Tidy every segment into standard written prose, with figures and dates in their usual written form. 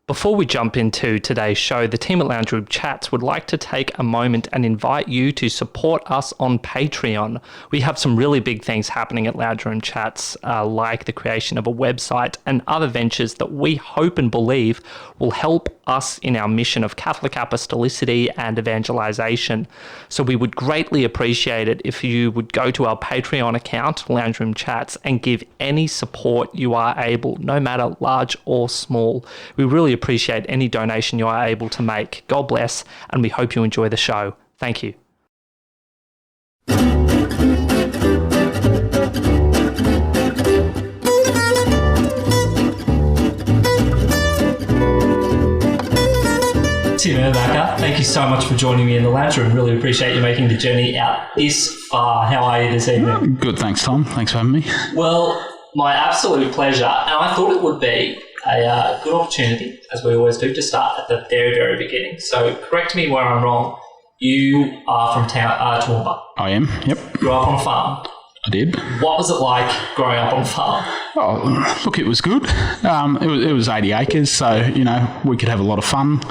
Before we jump into today's show, the team at Lounge Room Chats would like to take a moment and invite you to support us on Patreon. We have some really big things happening at Lounge Room Chats, like the creation of a website and other ventures that we hope and believe will help us in our mission of Catholic apostolicity and evangelization. So we would greatly appreciate it if you would go to our Patreon account, Lounge Room Chats, and give any support you are able, no matter large or small. We really appreciate any donation you are able to make. God bless, and we hope you enjoy the show. Thank you. Tim Erbacher, thank you so much for joining me in the lounge room. Really appreciate you making the journey out this far. How are you this evening? Good, thanks, Tom. Thanks for having me. Well, my absolute pleasure. And I thought it would be a good opportunity, as we always do, to start at the very, very beginning. So correct me where I'm wrong. You are from Toowoomba. I am, yep. Grew up on a farm. I did. What was it like growing up on a farm? Oh, look, it was good. It was 80 acres, so, we could have a lot of fun,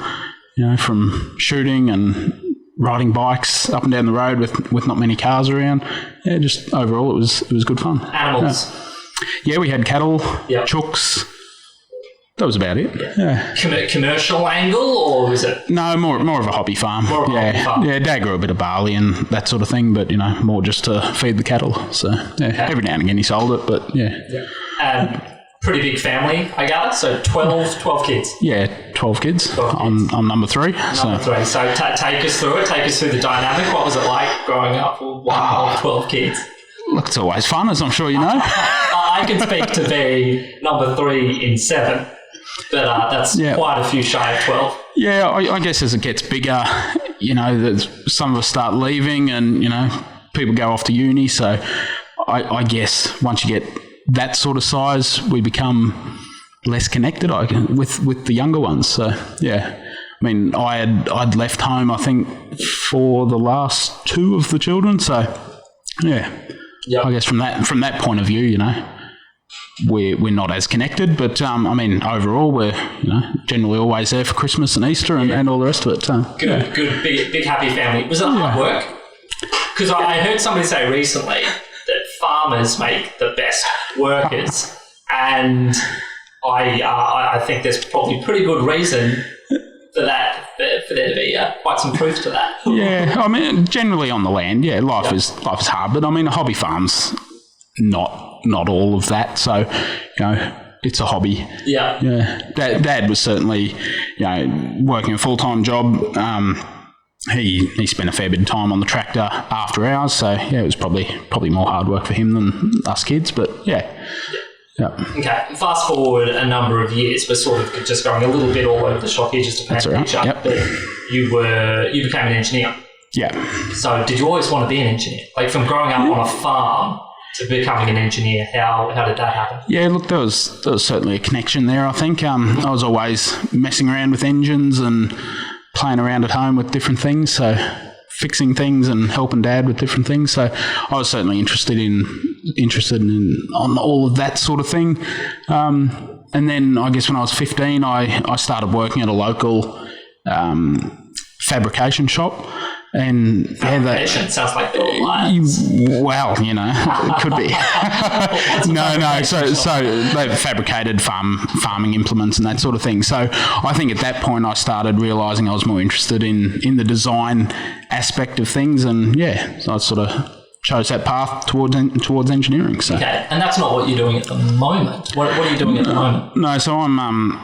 from shooting and riding bikes up and down the road with not many cars around. Yeah, just overall, it was good fun. Animals? Yeah, we had cattle, chooks. That was about it. Yeah. Commercial angle, or is it? No, more of a hobby farm. More of a hobby farm. Yeah, Dad grew a bit of barley and that sort of thing, but, more just to feed the cattle. So, every now and again he sold it, but, And pretty big family, I gather? So 12 kids? Yeah, 12 kids. I'm number 3. Number 3. So take us through it. Take us through the dynamic. What was it like growing up with one of 12 kids? Look, it's always fun, as I'm sure you know. I can speak to being number 3 in 7. But that's quite a few shy of 12. Yeah, I guess as it gets bigger, some of us start leaving and, people go off to uni. So I guess once you get that sort of size, we become less connected with the younger ones. So, yeah. I mean, I'd left home, I think, for the last 2 of the children. So, yeah. Yep. I guess from that point of view, we're not as connected, but overall we're generally always there for Christmas and Easter and all the rest of it. Good, big happy family. Was it hard work? Because I heard somebody say recently that farmers make the best workers, and I think there's probably pretty good reason for that, for there to be quite some truth to that. Yeah, generally on the land, life is hard, but a hobby farm's not all of that, so it's a hobby. Dad was certainly working a full-time job. He spent a fair bit of time on the tractor after hours, so it was probably more hard work for him than us kids, but Okay, fast forward a number of years, we're sort of just going a little bit all over the shop here just to paint a picture. But you became an engineer. So did you always want to be an engineer? Like from growing up on a farm to becoming an engineer, how did that happen? Yeah, look, there was certainly a connection there, I think. I was always messing around with engines and playing around at home with different things, so fixing things and helping Dad with different things. So I was certainly interested in on all of that sort of thing. And then I guess when I was 15, I started working at a local fabrication shop. And fabrication sounds like the lines. Well, it could be. No. So they fabricated farming implements and that sort of thing. So I think at that point I started realising I was more interested in the design aspect of things, and so I sort of chose that path towards engineering. So. Okay, and that's not what you're doing at the moment. What are you doing at the moment? No, so I'm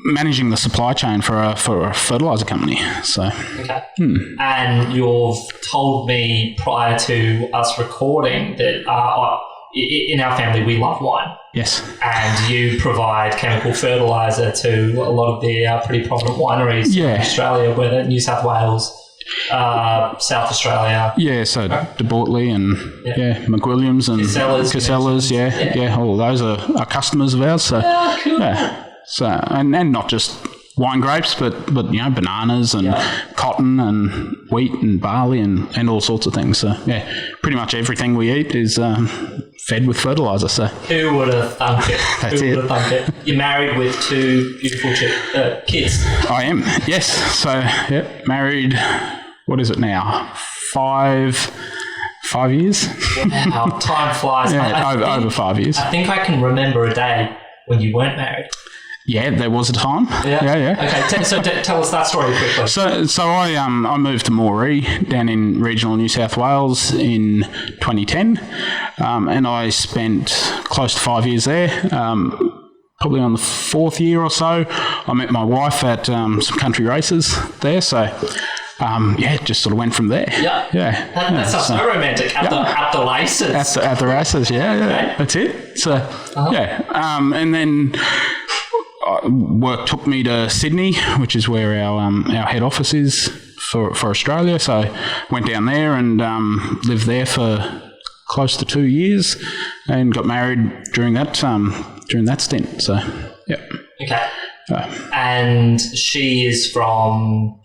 managing the supply chain for a fertilizer company. So okay. And you've told me prior to us recording that in our family we love wine. Yes. And you provide chemical fertilizer to a lot of the pretty prominent wineries in Australia, whether New South Wales, South Australia. Yeah, so De Bortley and McWilliams and Casellas, all of those are customers of ours. So cool. So and not just wine grapes, but bananas and cotton and wheat and barley and all sorts of things. So pretty much everything we eat is fed with fertilizer. So who would have thunk it? That's Who would have thunk it? You're married with 2 beautiful kids. I am, yes. So married. What is it now? 5 years. Wow, time flies. Over 5 years. I think I can remember a day when you weren't married. Yeah, there was a time. Yeah. Okay, so tell us that story quickly. So I moved to Moree down in regional New South Wales in 2010, and I spent close to 5 years there. Probably on the 4th year or so, I met my wife at some country races there. So. Just sort of went from there. That sounds so romantic. At the races. At the races, okay. That's it. So, and then work took me to Sydney, which is where our head office is for Australia. So, went down there and lived there for close to 2 years, and got married during that stint. So, Okay. And she is from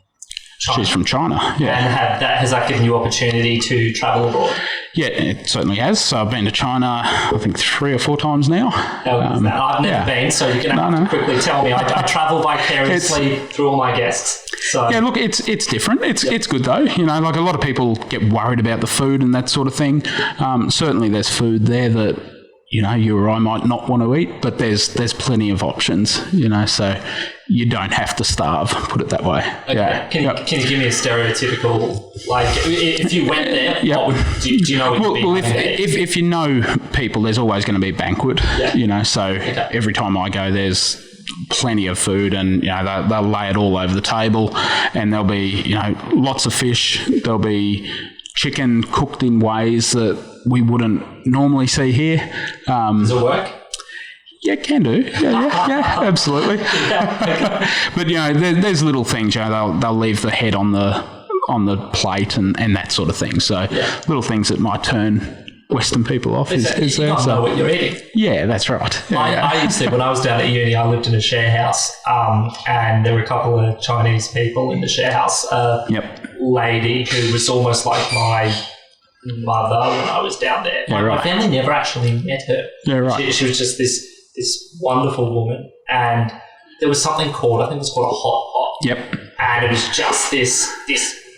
China. She's from China, And has that given you opportunity to travel abroad? Yeah, it certainly has. So I've been to China, I think 3 or 4 times now. I've never been, so you're going to quickly tell me. I travel vicariously through all my guests. So. Yeah, look, it's different. It's good though. Like a lot of people get worried about the food and that sort of thing. Certainly there's food there that you or I might not want to eat, but there's plenty of options, so you don't have to starve, put it that way. Okay. Yeah. Can you give me a stereotypical, like, if you went there, do you know what you'd be having there? If you know people, there's always going to be a banquet, so every time I go, there's plenty of food, and they'll lay it all over the table, and there'll be lots of fish, there'll be chicken cooked in ways that we wouldn't normally see here. Does it work? Yeah, can do. Yeah, absolutely. But there's little things. They'll leave the head on the plate and that sort of thing. So little things that might turn Western people off is there. You don't know what you're eating. Yeah, that's right. I used to, when I was down at uni, I lived in a share house, and there were a couple of Chinese people in the share house. Lady who was almost like my mother when I was down there. My family never actually met her. Yeah, right. She was just this wonderful woman, and there was something called, I think it was called a hot pot. Yep. And it was just this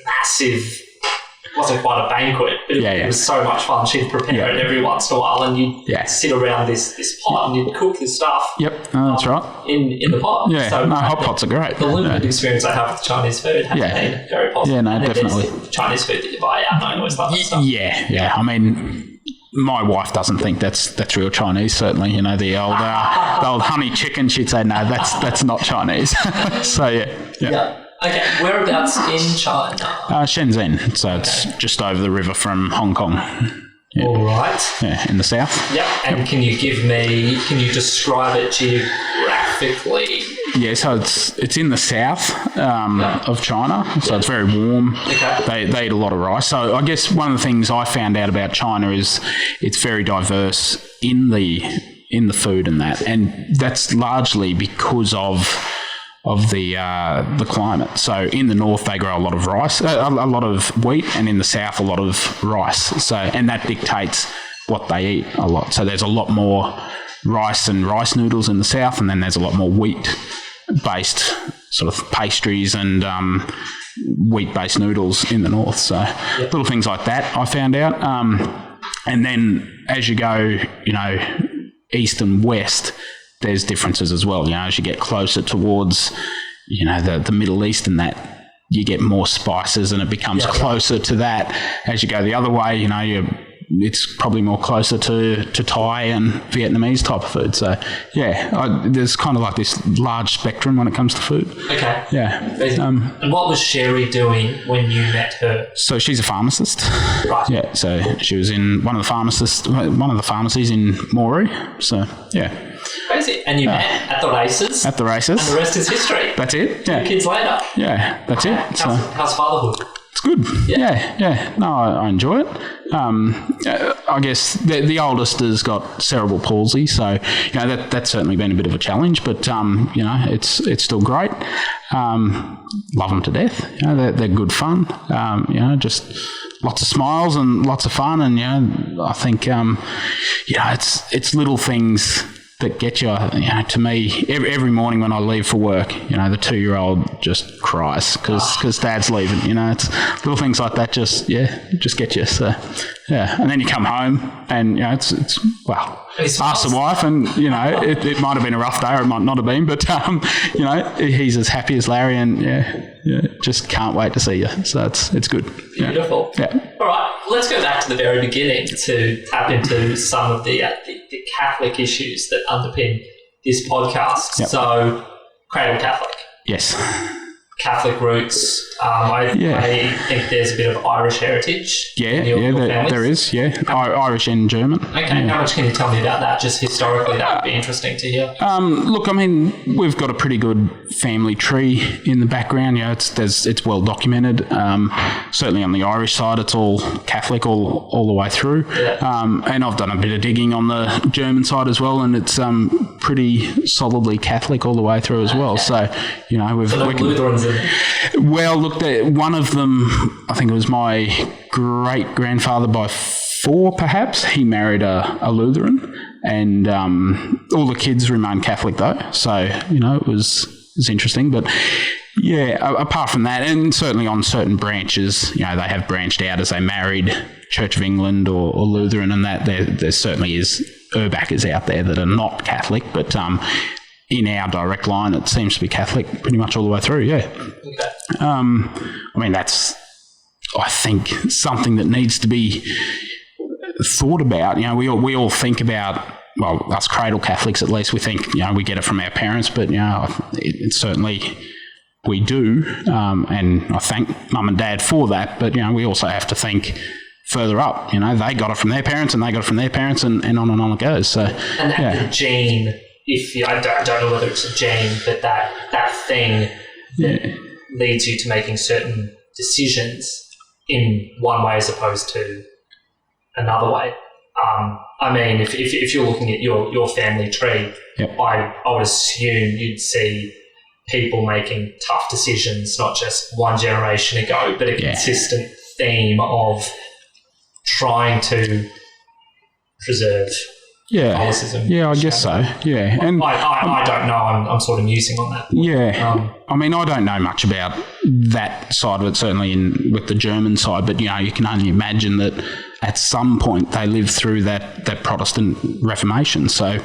massive, it wasn't quite a banquet, but it was so much fun. She'd prepare it every once in a while, and you'd sit around this pot and you'd cook this stuff. Yep, that's right. In the pot. Yeah, so hot pots are great. The limited experience I have with Chinese food has been very positive. Yeah, no, and definitely. Chinese food that you buy out, I always love that stuff. Yeah. I mean, my wife doesn't think that's real Chinese. Certainly, the old honey chicken. She'd say no, that's not Chinese. So yeah. Okay, whereabouts in China? Shenzhen. So it's just over the river from Hong Kong. Yeah. All right. Yeah, in the south. Yep. And can you describe it geographically? Yeah, so it's in the south of China, so it's very warm. Okay. They eat a lot of rice. So I guess one of the things I found out about China is it's very diverse in the food and that, and that's largely because of the climate. So in the north they grow a lot of rice, a lot of wheat, and in the south a lot of rice. So and that dictates what they eat a lot. So there's a lot more rice and rice noodles in the south, and then there's a lot more wheat-based sort of pastries and wheat-based noodles in the north. So little things like that I found out. And then as you go, east and west, there's differences as well. As you get closer towards, the Middle East and that, you get more spices, and it becomes closer to that. As you go the other way, it's probably more closer to Thai and Vietnamese type of food. So, there's kind of like this large spectrum when it comes to food. Okay. Yeah. And what was Sherry doing when you met her? So she's a pharmacist. Right. Yeah. So she was in one of the pharmacies in Moree. So, yeah. Crazy. And you met at the races? At the races. And the rest is history. That's it. Yeah. 2 kids later. Yeah, that's it. How's fatherhood? It's good. Yeah. No, I enjoy it. I guess the oldest has got cerebral palsy, so that's certainly been a bit of a challenge. But it's still great. Love them to death. They're good fun. Just lots of smiles and lots of fun. And I think it's little things that get you. To me, every morning when I leave for work, the 2-year-old just cries because Dad's leaving. It's little things like that. Just get you. So and then you come home and it's ask the wife, and it might have been a rough day or it might not have been, but he's as happy as Larry, and just can't wait to see you. So it's good. Beautiful. Yeah. All right, let's go back to the very beginning to tap into some of the Catholic issues that underpin this podcast. Yep. So, cradle Catholic. Yes. Catholic roots. I think there's a bit of Irish heritage. In your there is. Yeah, Irish and German. Okay, how much can you tell me about that? Just historically, that would be interesting to hear. Look, I mean, we've got a pretty good family tree in the background. It's well documented. Certainly on the Irish side, it's all Catholic all the way through. Yeah. And I've done a bit of digging on the German side as well, and it's pretty solidly Catholic all the way through as well. So we've Lutherans. Well, look, one of them, I think it was my great-grandfather by 4, perhaps. He married a Lutheran, and all the kids remained Catholic, though. So, it was interesting. But, apart from that, and certainly on certain branches, they have branched out as they married Church of England or Lutheran, and that there certainly is Erbachers out there that are not Catholic, but in our direct line, it seems to be Catholic pretty much all the way through, yeah. Okay. I mean, that's, I think, something that needs to be thought about. We all think about, well, us cradle Catholics at least, we think, we get it from our parents, but, it certainly we do, and I thank Mum and Dad for that, but, we also have to think further up. They got it from their parents, and they got it from their parents, and on it goes. So, the gene... I don't know whether it's a gene, but that thing that leads you to making certain decisions in one way as opposed to another way. I mean, if you're looking at your family tree, yep. I would assume you'd see people making tough decisions, not just one generation ago, but a consistent theme of trying to preserve Catholicism. Yeah, I guess so. Yeah, and I don't know. I'm sort of musing on that. Yeah, I mean, I don't know much about that side of it. Certainly with the German side, but you can only imagine that at some point they lived through that Protestant Reformation. So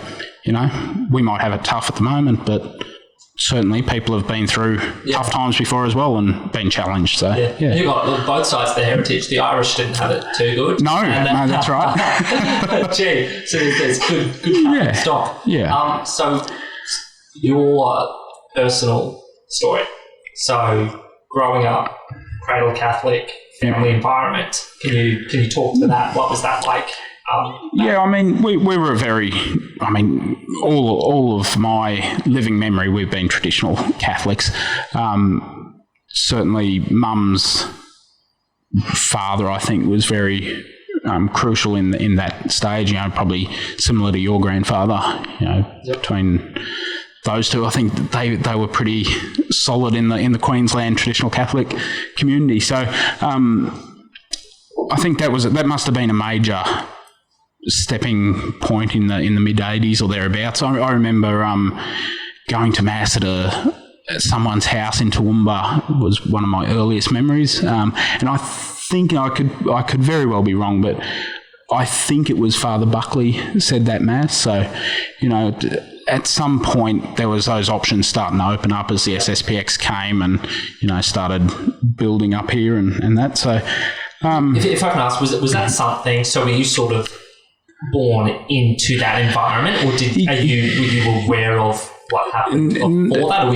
we might have it tough at the moment, but certainly people have been through tough times before as well and been challenged. So You've got both sides of the heritage. The Irish didn't have it too good. No, that's right. Gee, so there's good stock. Yeah. So your personal story. So growing up, cradle Catholic, family environment. Can you talk to that? What was that like? I mean, we were all of my living memory, we've been traditional Catholics. Certainly Mum's father, I think, was very crucial in that stage, probably similar to your grandfather, between those two. I think they were pretty solid in the Queensland traditional Catholic community. So I think that must have been a major stepping point in the mid 80s or thereabouts. I remember going to mass at someone's house in Toowoomba was one of my earliest memories, and I think I could very well be wrong, but I think it was Father Buckley said that mass. So at some point there was those options starting to open up as the SSPX came and started building up here and that. So if I can ask, was that something? So were you sort of born into that environment, or were you aware of what happened before that? Or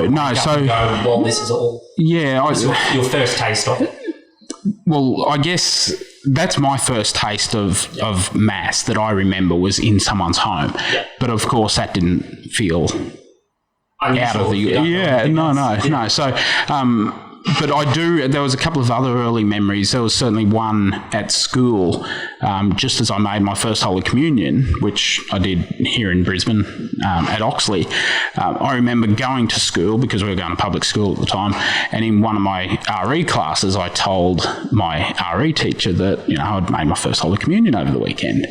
no. So well, this is all. Yeah, your first taste of it. Well, I guess that's my first taste of mass that I remember was in someone's home. Yeah. But of course, that didn't feel unusual out of the. No. So. but I do. There was a couple of other early memories. There was certainly one at school, just as I made my first Holy Communion, which I did here in Brisbane at Oxley. I remember going to school because we were going to public school at the time, and in one of my RE classes, I told my RE teacher that I'd made my first Holy Communion over the weekend.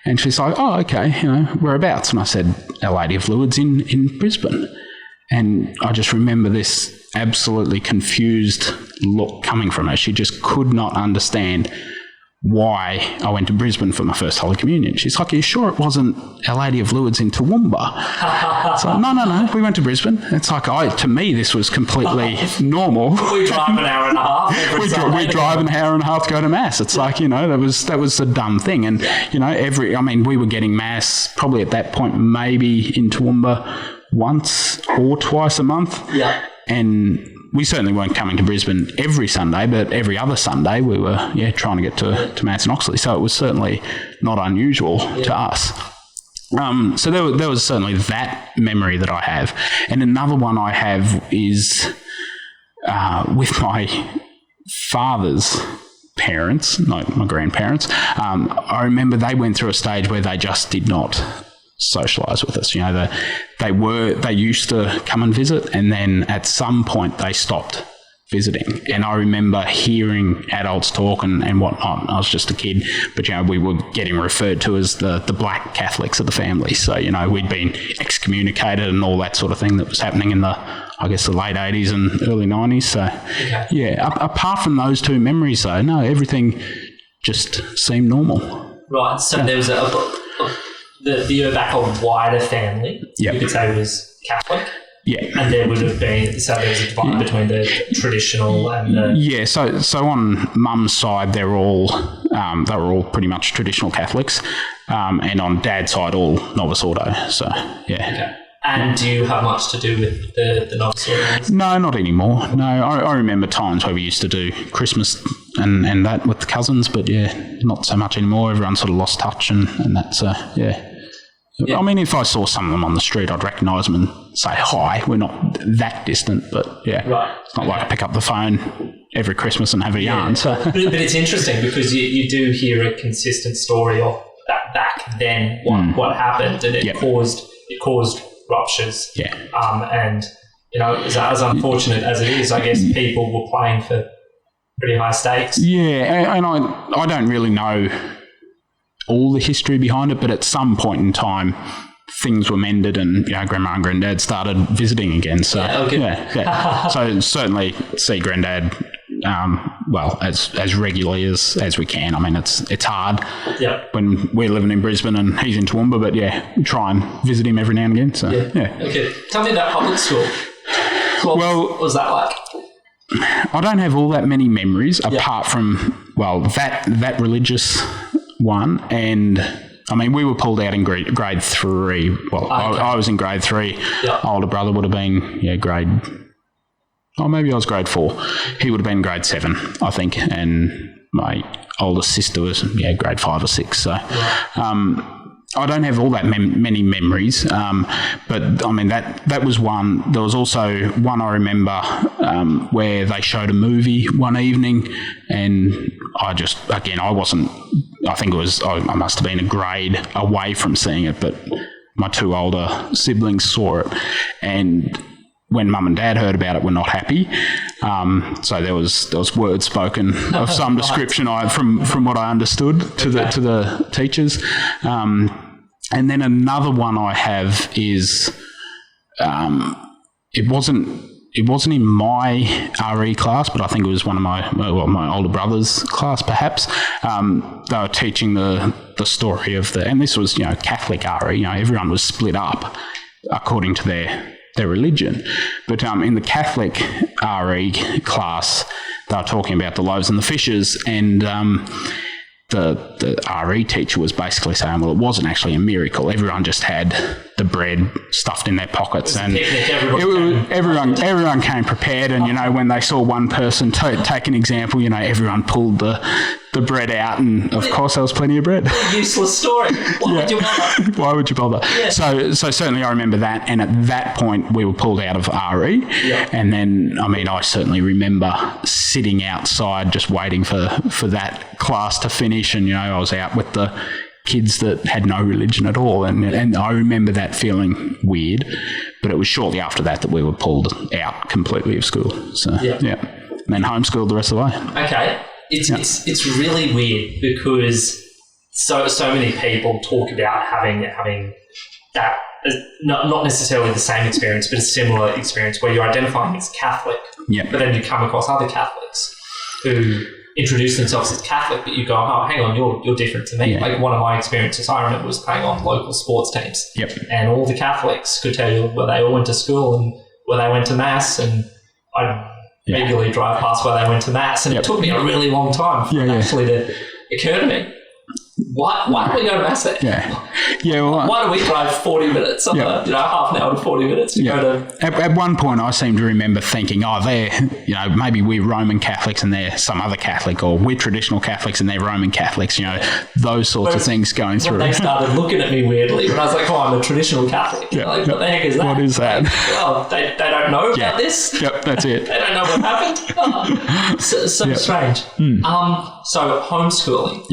And she's like, "Oh, okay, whereabouts?" And I said, "Our Lady of Lourdes in Brisbane." And I just remember this absolutely confused look coming from her. She just could not understand why I went to Brisbane for my first Holy Communion. She's like, "Are you sure it wasn't Our Lady of Lourdes in Toowoomba?" It's like, no, we went to Brisbane. It's like, to me, this was completely normal. We drive an hour and a half. We drive an hour and a half to go to Mass. It's like, that was a dumb thing. And, we were getting Mass probably at that point, maybe in Toowoomba once or twice a month. Yeah. And we certainly weren't coming to Brisbane every Sunday, but every other Sunday we were, trying to get to Mass in Oxley. So it was certainly not unusual to us. So there was certainly that memory that I have. And another one I have is with my father's parents, not my grandparents. I remember they went through a stage where they just did not socialise with us. They used to come and visit, and then at some point they stopped visiting. And I remember hearing adults talk and whatnot. I was just a kid, but we were getting referred to as the black Catholics of the family. So we'd been excommunicated and all that sort of thing that was happening in the late 80s and early 90s. So apart from those two memories, though, no, everything just seemed normal. Right. So there was the Erbacher wider family, you could say, was Catholic. Yeah. And there would have been, so there was a divide between the traditional and the... Yeah, so on Mum's side, they were all pretty much traditional Catholics, and on Dad's side, all Novus Ordo, so, yeah. Okay. And do you have much to do with the Novus Ordo? No, not anymore. No, I remember times where we used to do Christmas and that with the cousins, but, not so much anymore. Everyone sort of lost touch and that, so, yeah. I mean, if I saw some of them on the street, I'd recognise them and say hi. We're not that distant, but right. It's not like I pick up the phone every Christmas and have a yarn. So, but it's interesting because you do hear a consistent story of that back then what happened, and it caused ruptures. Yeah. And as unfortunate as it is, I guess people were playing for pretty high stakes. Yeah, and I don't really know all the history behind it, but at some point in time, things were mended, and Grandma and Granddad started visiting again. So so certainly see Granddad as regularly as we can. I mean, it's hard when we're living in Brisbane and he's in Toowoomba, but try and visit him every now and again. So Okay, tell me about public school. What was that like? I don't have all that many memories apart from that religious one, and I mean, we were pulled out in grade 3. Well, I was in grade 3. Yep. Older brother would have been maybe I was grade 4. He would have been grade 7, I think, and my older sister was grade 5 or 6. So I don't have all that many memories, but I mean that was one. There was also one I remember where they showed a movie one evening, and I wasn't. I think I must have been a grade away from seeing it, but my 2 older siblings saw it, and when Mum and Dad heard about it, were not happy. So there was words spoken of some description from what I understood to the teachers. And then another one I have is it wasn't in my RE class, but I think it was one of my older brother's class, perhaps. They were teaching the story of and this was Catholic RE. Everyone was split up according to their religion, but in the Catholic RE class, they were talking about the loaves and the fishes, and the RE teacher was basically saying, well, it wasn't actually a miracle. Everyone just had the bread stuffed in their pockets, and everyone came prepared, and when they saw one person take an example, everyone pulled the bread out, and of course there was plenty of bread. Useless story. Why would you bother? Why would you bother? Yeah. So certainly I remember that, and at that point we were pulled out of RE, and then I certainly remember sitting outside just waiting for that class to finish, and I was out with the kids that had no religion at all, and I remember that feeling weird, but it was shortly after that we were pulled out completely of school. So and then homeschooled the rest of the way. Okay. It's really weird because so many people talk about having that not necessarily the same experience, but a similar experience where you're identifying as Catholic, but then you come across other Catholics who introduce themselves as Catholic, but you go, oh, hang on, you're different to me. Like one of my experiences I remember was playing on local sports teams, and all the Catholics could tell you where they all went to school and where they went to mass, and I'd regularly drive past where they went to mass, and it took me a really long time for it actually to occur to me. Why don't we go to mass there? Why do we drive 40 minutes, half an hour to 40 minutes to go to... At one point, I seem to remember thinking, they're, maybe we're Roman Catholics and they're some other Catholic, or we're traditional Catholics and they're Roman Catholics, those sorts of things going through. They started looking at me weirdly when I was like, I'm a traditional Catholic. Like, what the heck is that? What is that? Like, they don't know about this? Yep, that's it. They don't know what happened? So strange. So homeschooling.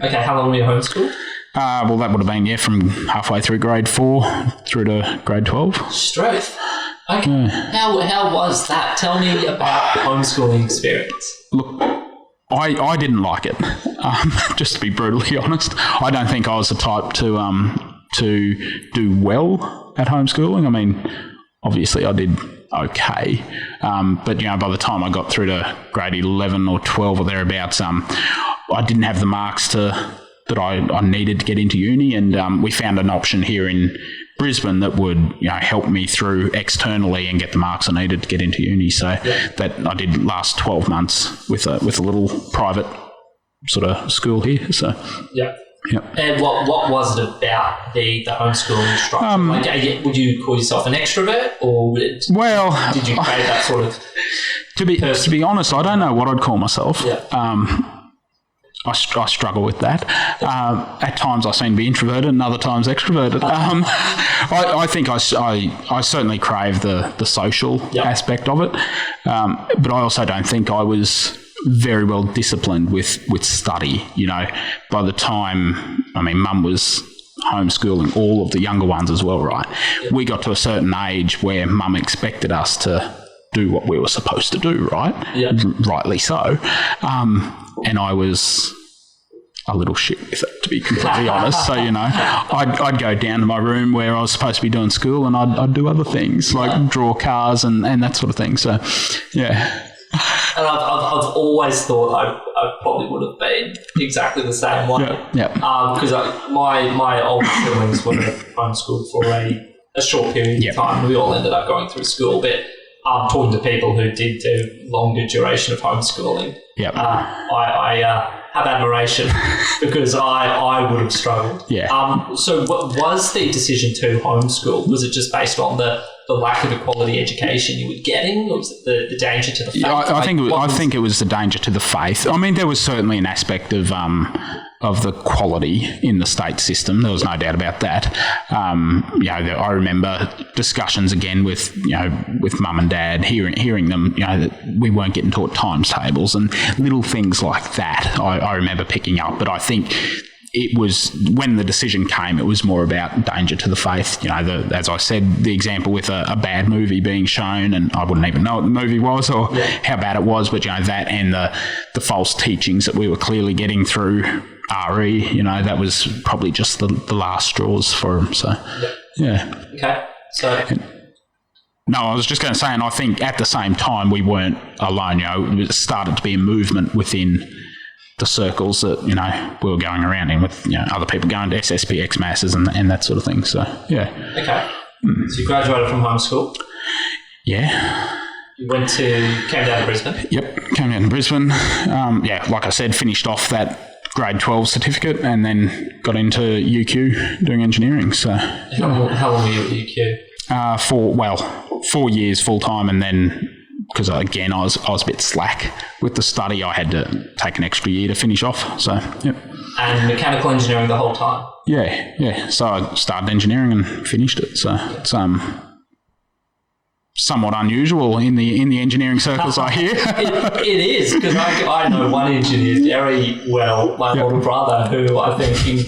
Okay, how long were you homeschooled? Well, that would have been, from halfway through grade 4 through to grade 12. Straight. Okay. How was that? Tell me about the homeschooling experience. Look, I didn't like it, just to be brutally honest. I don't think I was the type to do well at homeschooling. Obviously I did okay, but by the time I got through to grade 11 or 12 or thereabouts, I didn't have the marks that I needed to get into uni, and we found an option here in Brisbane that would help me through externally and get the marks I needed to get into uni. So that I did last 12 months with a little private sort of school here. So And what was it about the homeschooling structure? Would you call yourself an extrovert, or did you create that sort of? To be honest, I don't know what I'd call myself. I struggle with that. At times I seem to be introverted, and other times extroverted. I think I certainly crave the social aspect of it, but I also don't think I was very well disciplined with study. By the time, Mum was homeschooling all of the younger ones as well, right? We got to a certain age where Mum expected us to do what we were supposed to do, right? Rightly so. And I was a little shit with it, to be completely honest. So, I'd go down to my room where I was supposed to be doing school, and I'd do other things like draw cars and that sort of thing. So, And I've always thought I probably would have been exactly the same way. Because my older siblings were homeschooled for a short period of time. We all ended up going through school, but talking to people who did do longer duration of homeschooling, I have admiration because I would have struggled. So what was the decision to homeschool? Was it just based on the lack of the quality education you were getting, or was it the danger to the faith? I think it was the danger to the faith. There was certainly an aspect of the quality in the state system. There was no doubt about that. I remember discussions again with mum and dad, hearing them, that we weren't getting taught times tables and little things like that. I remember picking up, but I think it was, when the decision came, it was more about danger to the faith. As I said, the example with a bad movie being shown, and I wouldn't even know what the movie was or how bad it was, but that and the false teachings that we were clearly getting through RE, that was probably just the last straws for him. So, Okay. So... No, I was just going to say, and I think at the same time we weren't alone. It started to be a movement within the circles that, we were going around in, with, other people going to SSPX masses and that sort of thing. So, Okay. So you graduated from homeschool? Yeah. You came down to Brisbane? Yep, came down to Brisbane. Like I said, finished off that grade 12 certificate and then got into UQ doing engineering. So, How long were you at UQ? 4 years full time, and then because again I was a bit slack with the study, I had to take an extra year to finish off. So yep. And mechanical engineering the whole time. Yeah. So I started engineering and finished it. So it's somewhat unusual in the engineering circles, I hear. It is, because I know one engineer very well, my older brother, who I think he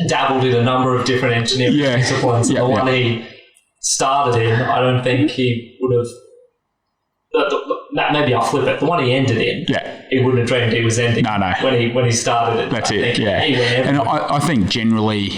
dabbled in a number of different engineering disciplines. The one he started in, I don't think he would have. Maybe I'll flip it. The one he ended in, he wouldn't have dreamed he was ending. No. When he started it. That's it. Yeah. And I think generally,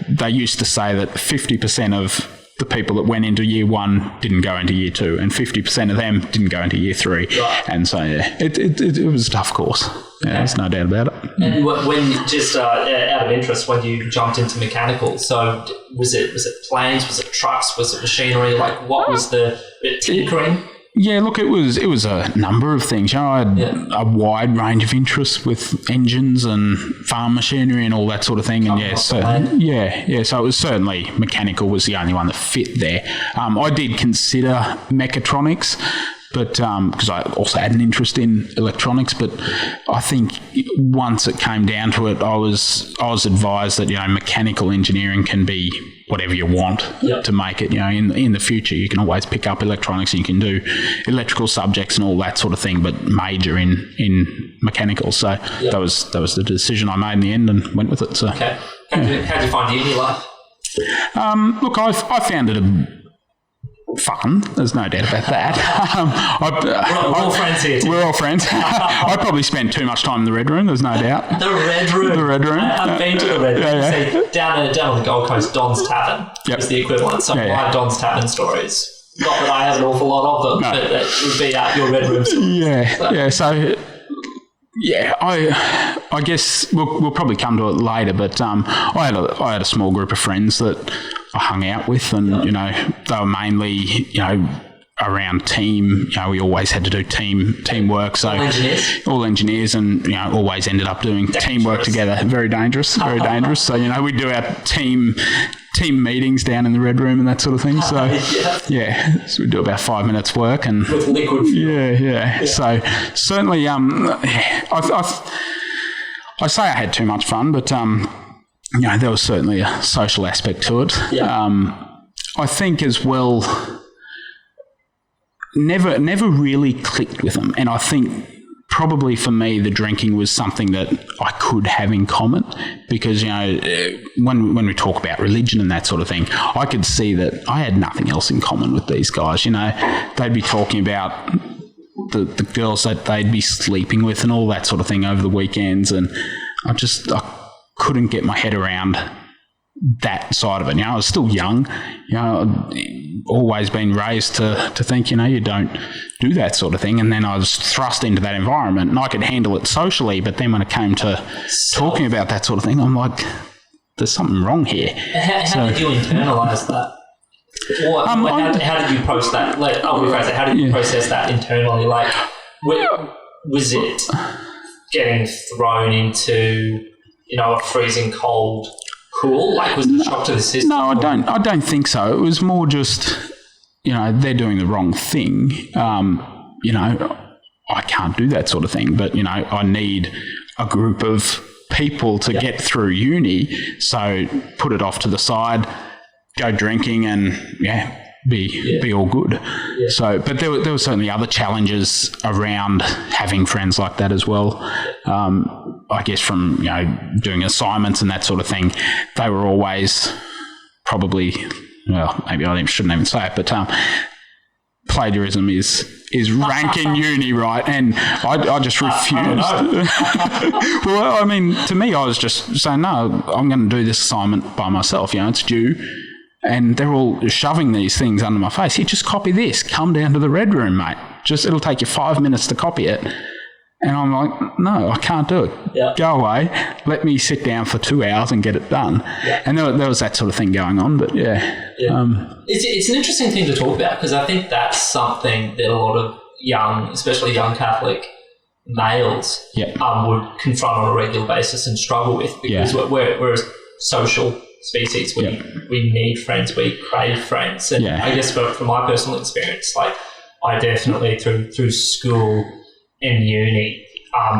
they used to say that 50% of the people that went into year one didn't go into year two, and 50% of them didn't go into year three. Right. And so, it was a tough course. Yeah, there's no doubt about it. And when, just out of interest, when you jumped into mechanical, so was it planes, was it trucks, was it machinery? Like, what was the tinkering? Yeah, look, it was a number of things. I had a wide range of interests with engines and farm machinery and all that sort of thing. And so it was certainly mechanical was the only one that fit there. I did consider mechatronics, but because I also had an interest in electronics, but I think once it came down to it, I was advised that mechanical engineering can be whatever you want to make it. In the future, you can always pick up electronics and you can do electrical subjects and all that sort of thing, but major in mechanical. So that was the decision I made in the end and went with it. So okay, how did you find uni life? Look, I found it fun. There's no doubt about that. We're all friends here. We're all friends. I probably spent too much time in the Red Room. There's no doubt. The Red Room. The Red Room. I've been to the Red Room. See, down on the Gold Coast, Don's Tavern is the equivalent. So my Don's Tavern stories. Not that I have an awful lot of them, but that would be your Red Room stories. So I guess we'll probably come to it later, but I had a small group of friends that I hung out with, and they were mainly around team. We always had to do teamwork. So all engineers, and always ended up doing teamwork together. Very dangerous. So we'd do our team meetings down in the Red Room and that sort of thing. So so we'd do about 5 minutes work and with liquid fuel. Yeah. So certainly, I say I had too much fun, but there was certainly a social aspect to it. I think as well, never really clicked with them, and I think probably for me the drinking was something that I could have in common, because when we talk about religion and that sort of thing, I could see that I had nothing else in common with these guys. They'd be talking about the girls that they'd be sleeping with and all that sort of thing over the weekends, and I couldn't get my head around that side of it. I was still young. Always been raised to think, you don't do that sort of thing. And then I was thrust into that environment, and I could handle it socially. But then when it came to talking about that sort of thing, I'm like, there's something wrong here. How did you internalise that? Or how did you process that? How did you process that internally? Like, was it getting thrown into a freezing cold pool? Like, was it a shock to the system? No, I don't think so. It was more just, they're doing the wrong thing. I can't do that sort of thing, but, I need a group of people to get through uni. So put it off to the side, go drinking and, be all good. Yeah. So, but there were certainly other challenges around having friends like that as well. I guess from, doing assignments and that sort of thing, they were always probably, well, maybe I shouldn't even say it, but plagiarism is rank in uni, right? And I just refused. Well, I mean, to me, I was just saying, no, I'm going to do this assignment by myself. It's due. And they're all shoving these things under my face. Here, just copy this. Come down to the Red Room, mate. It'll take you 5 minutes to copy it. And I'm like, no, I can't do it. Yeah. Go away. Let me sit down for 2 hours and get it done. Yeah. And there was that sort of thing going on. But it's an interesting thing to talk about, because I think that's something that a lot of young, especially young Catholic males, would confront on a regular basis and struggle with, because we're a social species. We need friends. We crave friends. And I guess from my personal experience, like I definitely through school and uni,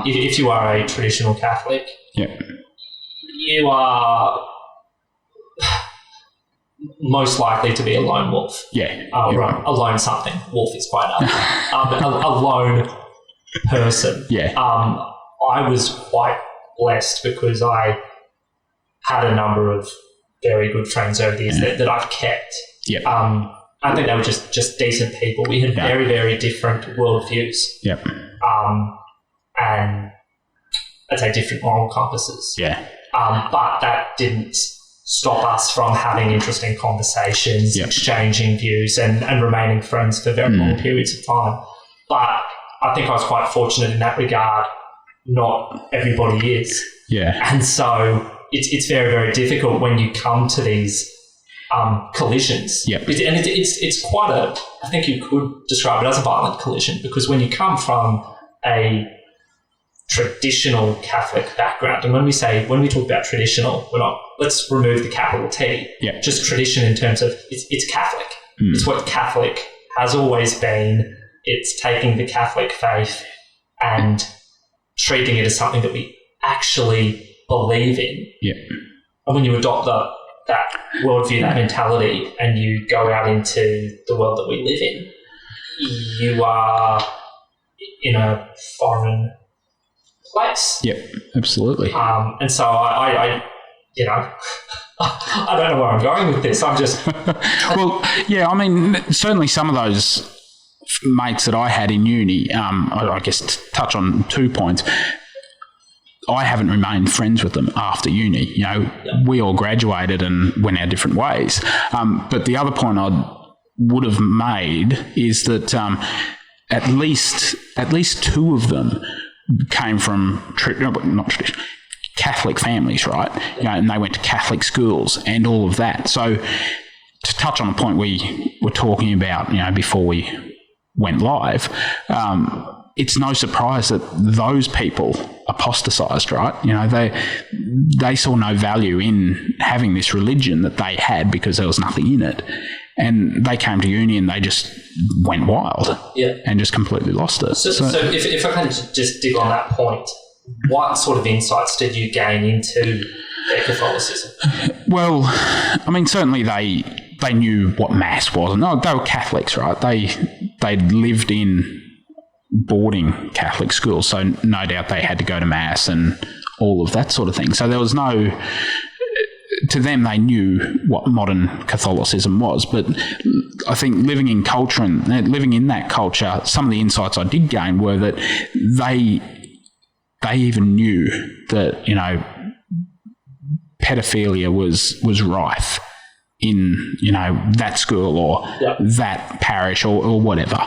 if you are a traditional Catholic, you are most likely to be a lone wolf. Right. A lone something. Wolf is quite ugly. A lone person. I was quite blessed because I had a number of very good friends over the years that I've kept. I think they were just decent people. We had very, very different worldviews. And I'd say different moral compasses. But that didn't stop us from having interesting conversations, exchanging views and remaining friends for very long periods of time. But I think I was quite fortunate in that regard. Not everybody is. And so it's very, very difficult when you come to these collisions. And it's quite I think you could describe it as a violent collision, because when you come from a traditional Catholic background, and when we talk about traditional, let's remove the capital T. Just tradition in terms of it's Catholic. It's what Catholic has always been. It's taking the Catholic faith and treating it as something that we actually believe in. And when you adopt that worldview, that mentality, and you go out into the world that we live in, you are in a foreign place. Absolutely. And so I I don't know where I'm going with this. I'm just well, I mean, certainly some of those mates that I had in uni, I guess to touch on 2 points, I haven't remained friends with them after uni. We all graduated and went our different ways. But the other point I would have made is that at least two of them came from not traditional Catholic families, right? And they went to Catholic schools and all of that. So to touch on a point we were talking about, before we went live, it's no surprise that those people apostatized, right? They saw no value in having this religion that they had because there was nothing in it. And they came to uni and they just went wild and just completely lost it. So if I can just dig on that point, what sort of insights did you gain into their Catholicism? Well, I mean, certainly they knew what Mass was. And they were Catholics, right? They lived in boarding Catholic schools, so no doubt they had to go to Mass and all of that sort of thing. So there was no... To them, they knew what modern Catholicism was, but I think living in culture and living in that culture, some of the insights I did gain were that they even knew that pedophilia was rife in that school or that parish or whatever.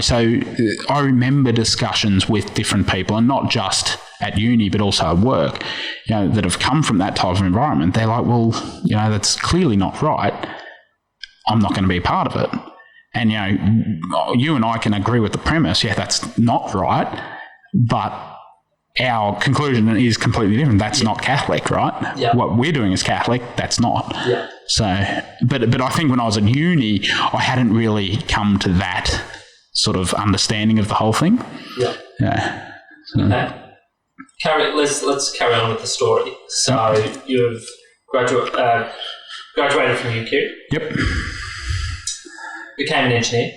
So I remember discussions with different people, and not just at uni but also at work, that have come from that type of environment. They're like, well, that's clearly not right. I'm not going to be a part of it. And you and I can agree with the premise, that's not right, but our conclusion is completely different. That's not Catholic, right? What we're doing is Catholic, that's not. So, but I think when I was at uni, I hadn't really come to that sort of understanding of the whole thing. Okay. Let's carry on with the story. So you've graduated from UQ. Became an engineer.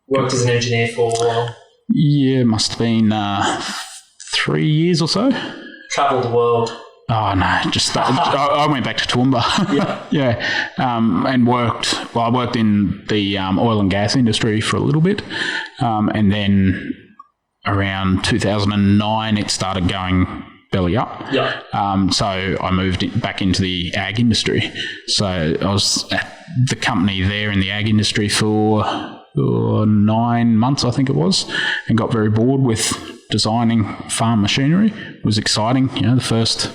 Worked as an engineer for... must have been 3 years or so. Travelled the world. Oh, no, just I went back to Toowoomba. And worked... Well, I worked in the oil and gas industry for a little bit, and then around 2009 it started going belly up. So I moved back into the ag industry. So I was at the company there in the ag industry for 9 months, I think it was, and got very bored with designing farm machinery. It was exciting, the first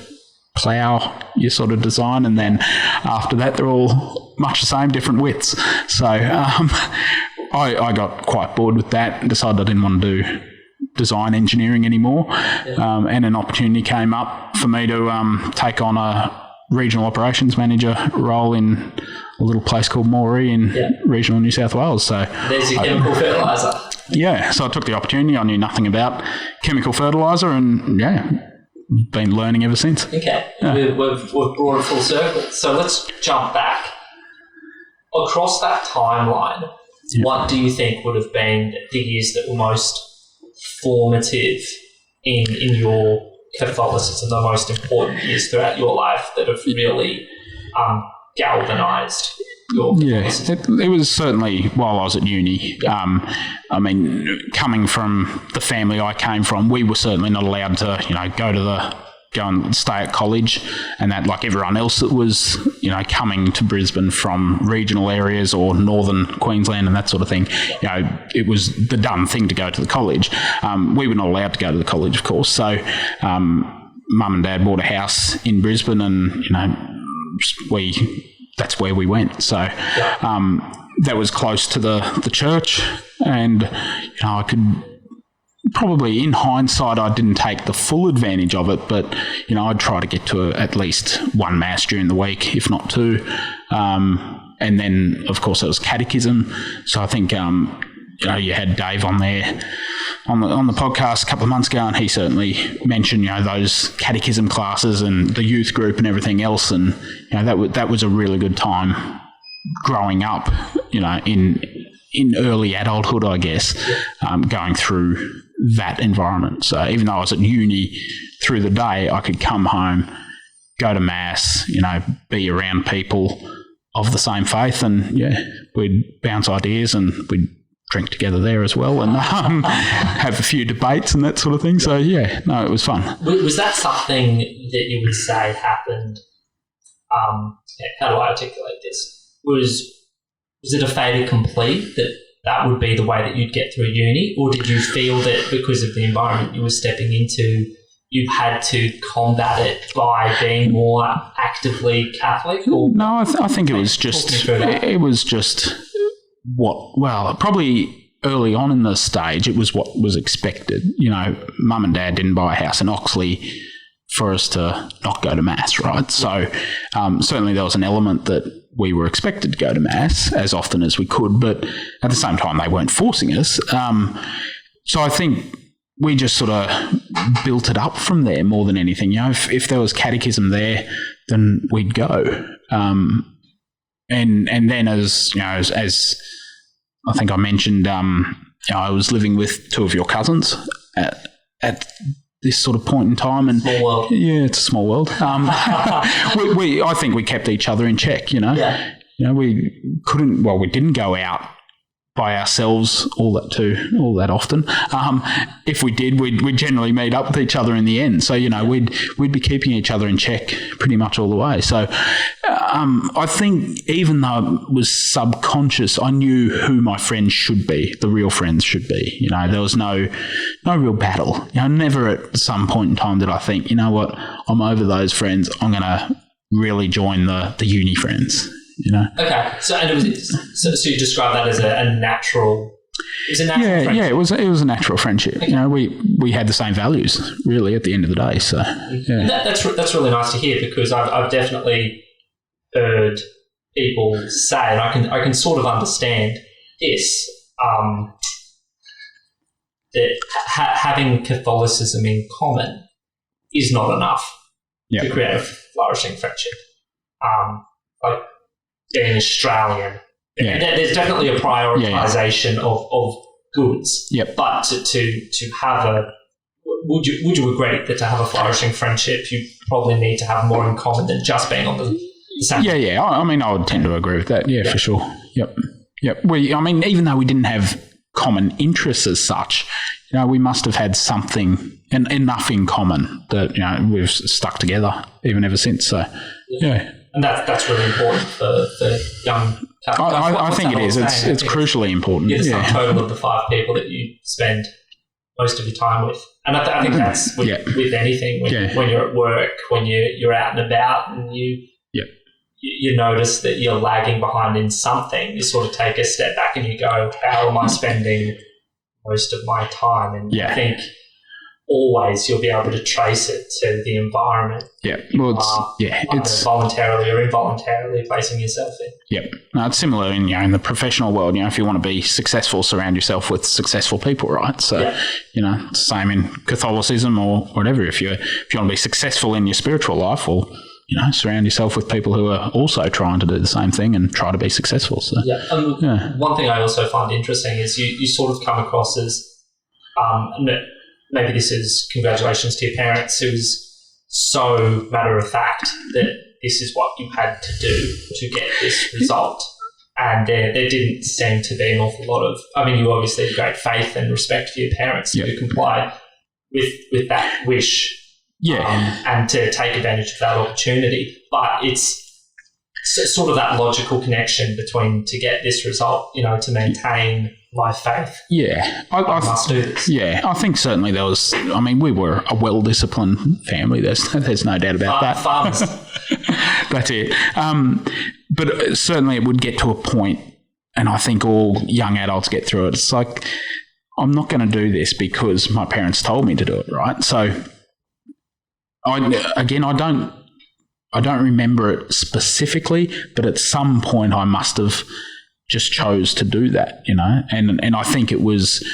plough you sort of design, and then after that they're all much the same, different widths. So I got quite bored with that and decided I didn't want to do design engineering anymore. And an opportunity came up for me to take on a regional operations manager role in a little place called Moree in regional New South Wales. So there's your chemical fertiliser. Yeah, so I took the opportunity. I knew nothing about chemical fertiliser, and been learning ever since. Okay, we've brought it full circle. So let's jump back. Across that timeline, what do you think would have been the years that were most formative in your Catholicism, the most important years throughout your life that have really galvanised your Catholicism? It was certainly while I was at uni. I mean, coming from the family I came from, we were certainly not allowed to, go and stay at college, and that, like everyone else that was, coming to Brisbane from regional areas or northern Queensland and that sort of thing, it was the done thing to go to the college. We were not allowed to go to the college, of course. So, Mum and Dad bought a house in Brisbane, and that's where we went. So, that was close to the church, and I could. Probably in hindsight, I didn't take the full advantage of it, but, I'd try to get to at least one mass during the week, if not two. And then, of course, it was catechism. So I think, you had Dave on there on the podcast a couple of months ago, and he certainly mentioned, those catechism classes and the youth group and everything else. And, that was a really good time growing up, in early adulthood, I guess, going through that environment. So even though I was at uni through the day, I could come home, go to mass, be around people of the same faith, and we'd bounce ideas and we'd drink together there as well, and have a few debates and that sort of thing. So it was fun. Was that something that you would say happened? How do I articulate this? Was it a fait accompli that would be the way that you'd get through uni, or did you feel that because of the environment you were stepping into, you had to combat it by being more actively Catholic? Or no, I think it was just probably early on in the stage, it was what was expected. Mum and Dad didn't buy a house in Oxley for us to not go to mass, right? So certainly there was an element that we were expected to go to mass as often as we could, but at the same time they weren't forcing us. So I think we just sort of built it up from there more than anything. If there was catechism there, then we'd go. And then as I think I mentioned, I was living with two of your cousins at this sort of point in time, and small world. Yeah, it's a small world. I think we kept each other in check. We didn't go out by ourselves all that often. If we did, we'd generally meet up with each other in the end. So we'd be keeping each other in check pretty much all the way. So I think even though it was subconscious, I knew who my friends should be, the real friends should be. There was no real battle. Never at some point in time did I think, you know what, I'm over those friends. I'm going to really join the uni friends. Okay, so and so you describe that as a natural. It was a natural friendship. Yeah, it was a natural friendship. Okay. We had the same values really at the end of the day. So and that's really nice to hear, because I've definitely heard people say, and I can sort of understand this, that having Catholicism in common is not enough to create a flourishing friendship. Like being Australian, there's definitely a prioritisation of goods. Yep. But to have would you agree that to have a flourishing friendship, you probably need to have more in common than just being on the same? Yeah. I mean, I would tend to agree with that. Yeah, for sure. Yep. Even though we didn't have common interests as such, we must have had something and enough in common that we've stuck together even ever since. So yeah. And that's really important for young Catholics. I think it is. It's crucially important. You're the sum total of the 5 people that you spend most of your time with. And I think that's with anything. When you're at work, when you're out and about, and you notice that you're lagging behind in something, you sort of take a step back and you go, how am I spending most of my time? And I think always you'll be able to trace it to the environment. Yeah, well, it's voluntarily or involuntarily placing yourself in. Yep, no, it's similar in the professional world. If you want to be successful, surround yourself with successful people, right? So it's the same in Catholicism or whatever. If you want to be successful in your spiritual life, or surround yourself with people who are also trying to do the same thing and try to be successful. So one thing I also find interesting is you sort of come across as maybe this is congratulations to your parents. It was so matter of fact that this is what you had to do to get this result. And there didn't seem to be an awful lot of, you obviously had great faith and respect for your parents to comply with that wish and to take advantage of that opportunity. But it's sort of that logical connection between to get this result, to maintain my faith. Yeah. I must do this. Yeah. I think certainly there was, we were a well-disciplined family. There's no doubt about that. Farmers. That's it. But certainly it would get to a point, and I think all young adults get through it. It's like, I'm not going to do this because my parents told me to do it, right? So, I don't remember it specifically, but at some point I must have just chose to do that, and I think it was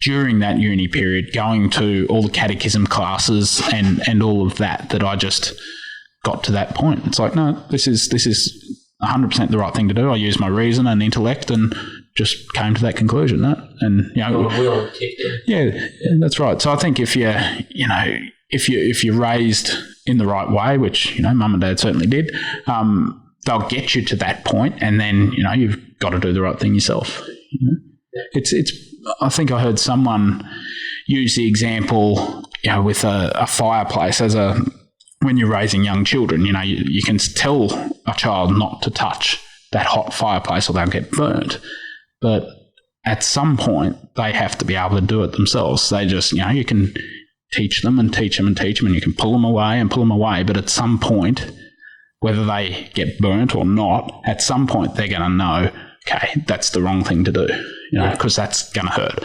during that uni period, going to all the catechism classes and all of that I just got to that point. It's like, no, this is 100% the right thing to do. I used my reason and intellect and just came to that conclusion. Will kicked in. Yeah, that's right. So I think if you're raised in the right way, which mum and dad certainly did, they'll get you to that point, and then you've got to do the right thing yourself. It's. I think I heard someone use the example, with a fireplace as when you're raising young children. You can tell a child not to touch that hot fireplace or they'll get burnt, but at some point they have to be able to do it themselves. They just you can teach them and teach them and teach them, and you can pull them away, but at some point, whether they get burnt or not, at some point they're going to know, okay, that's the wrong thing to do, because that's going to hurt.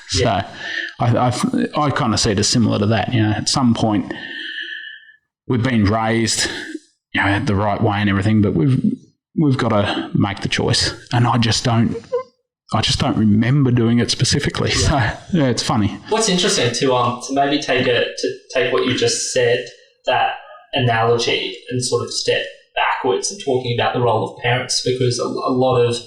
So I kind of see it as similar to that. At some point we've been raised the right way and everything, but we've got to make the choice, and I just don't remember doing it specifically. So it's funny. What's interesting to maybe take what you just said, that analogy, and sort of step backwards and talking about the role of parents, because a lot of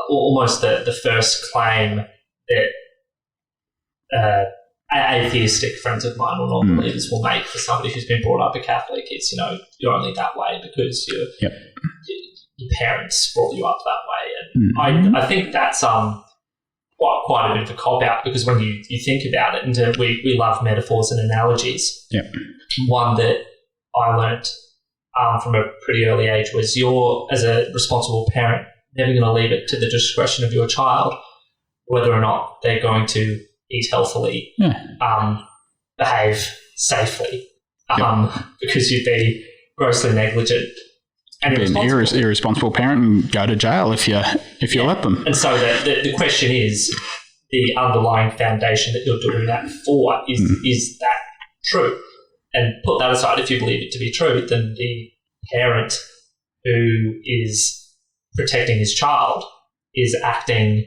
almost the first claim that atheistic friends of mine or non-believers will make for somebody who's been brought up a Catholic is, you're only that way because your parents brought you up that way. And I think that's quite a bit of a cop-out, because when you think about it, and we love metaphors and analogies. Yep. One that I learnt from a pretty early age was, you're, as a responsible parent, never going to leave it to the discretion of your child whether or not they're going to eat healthily, behave safely, because you'd be grossly negligent and be an irresponsible parent and go to jail if you let them. And so the question is, the underlying foundation that you're doing that for, is that true? And put that aside, if you believe it to be true, then the parent who is protecting his child is acting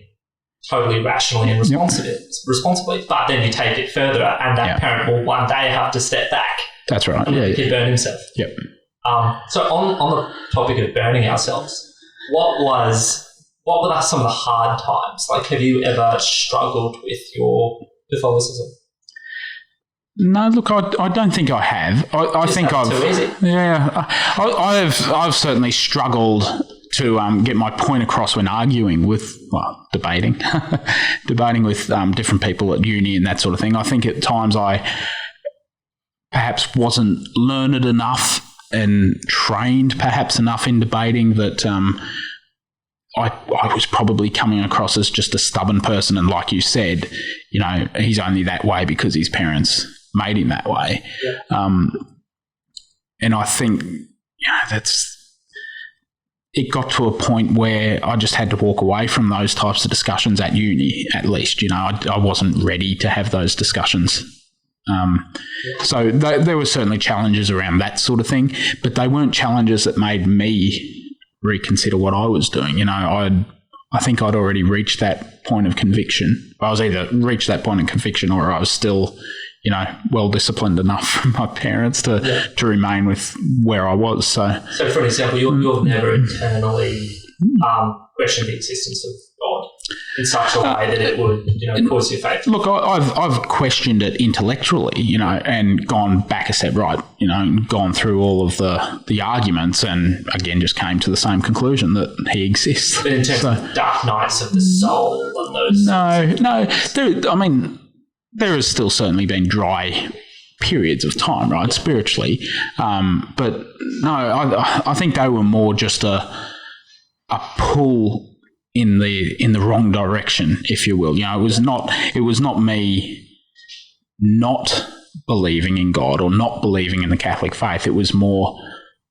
totally rationally and responsibly. But then you take it further, and that parent will one day have to step back. That's right. And he can burn himself. Yep. So on the topic of burning ourselves, what were some of the hard times? Like, have you ever struggled with your Catholicism? No, look, I don't think I have. I think I've too easy. Yeah, I've certainly struggled to get my point across when arguing with, debating with different people at uni and that sort of thing. I think at times I perhaps wasn't learned enough and trained perhaps enough in debating that I was probably coming across as just a stubborn person. And like you said, he's only that way because his parents made him that way. Yeah. And I think it got to a point where I just had to walk away from those types of discussions at uni, at least. I wasn't ready to have those discussions So there were certainly challenges around that sort of thing, but they weren't challenges that made me reconsider what I was doing. You know, I think I'd already reached that point of conviction. I was either reached that point of conviction or I was still, you know, well disciplined enough from my parents to remain with where I was. So for example, you've never internally questioned the existence of God in such a way that it would, you know, cause your faith. Look, I've questioned it intellectually, you know, and gone back a step right, you know, and gone through all of the arguments, and again just came to the same conclusion that he exists. But in terms of dark nights of the soul and those, there has still certainly been dry periods of time, right, spiritually, but no, I think they were more just a pull in the wrong direction, if you will. You know, it was not me not believing in God or not believing in the Catholic faith. It was more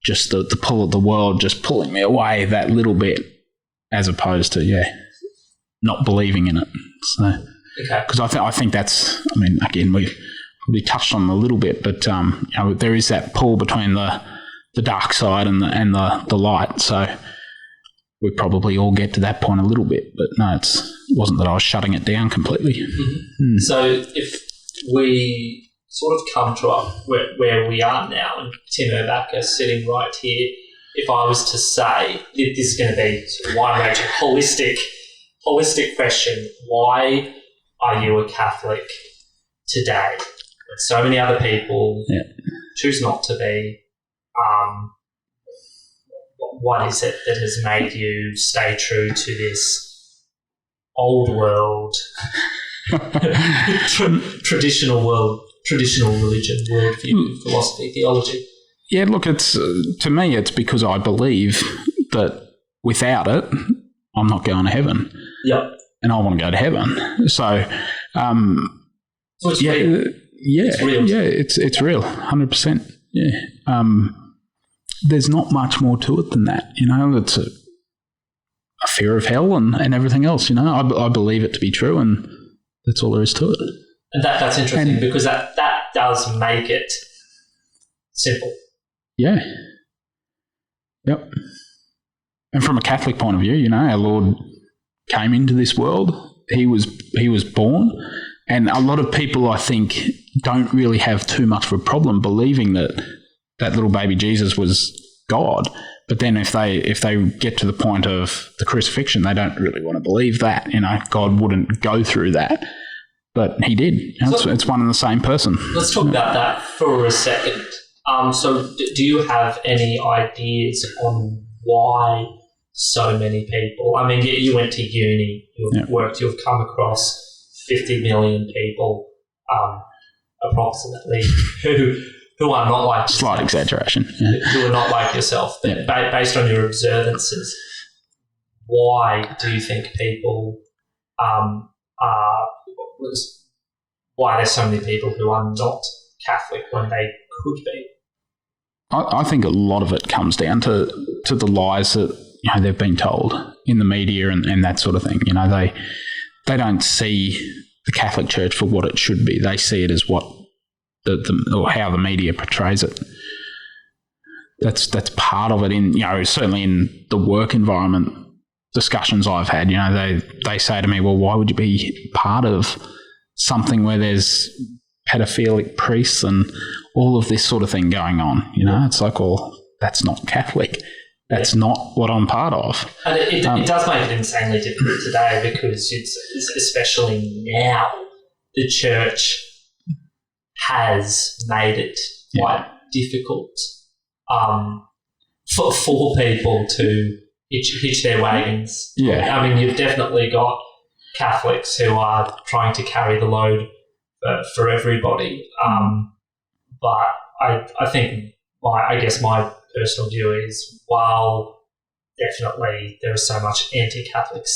just the pull of the world just pulling me away that little bit, as opposed to not believing in it. So, because I think that's, I mean, again, we probably touched on it a little bit, but you know, there is that pull between the dark side and the light. So we probably all get to that point a little bit, but no, it wasn't that I was shutting it down completely. Mm-hmm. So if we sort of come to where we are now, and Tim Erbacher sitting right here, if I was to say, this is going to be sort of wide-ranging, holistic question, why are you a Catholic today? When so many other people choose not to be. What is it that has made you stay true to this old world, traditional religion, worldview, philosophy, theology? Yeah, look, it's to me, it's because I believe that without it, I'm not going to heaven. Yep. And I want to go to heaven. So, so it's real. Yeah, it's real. Yeah, it's real, 100%. Yeah. There's not much more to it than that, you know. It's a fear of hell and everything else, you know. I believe it to be true, and that's all there is to it. And that's interesting, because that does make it simple. Yeah. Yep. And from a Catholic point of view, you know, our Lord came into this world. He was born, and a lot of people, I think, don't really have too much of a problem believing that little baby Jesus was God. But then if they get to the point of the crucifixion, they don't really want to believe that, you know. God wouldn't go through that, but he did. You know, it's one and the same person. Let's talk about that for a second. So do you have any ideas on why so many people, I mean, you went to uni, you've worked, you've come across 50 million people, approximately, who are not like yourself. Slight exaggeration. Who are not like yourself. But based on your observances, why do you think people why there's so many people who are not Catholic when they could be? I think a lot of it comes down to the lies that, you know, they've been told in the media and that sort of thing. You know, they don't see the Catholic Church for what it should be. They see it as what or how the media portrays it. That's part of it. In, you know, certainly in the work environment discussions I've had, you know, they say to me, well, why would you be part of something where there's pedophilic priests and all of this sort of thing going on? You know, it's like, well, that's not Catholic. That's not what I'm part of. And it does make it insanely difficult today, because it's especially now the church has made it quite difficult for people to hitch their wagons. Yeah. I mean, you've definitely got Catholics who are trying to carry the load for everybody. But I think, I guess my personal view is, while definitely there is so much anti-Catholic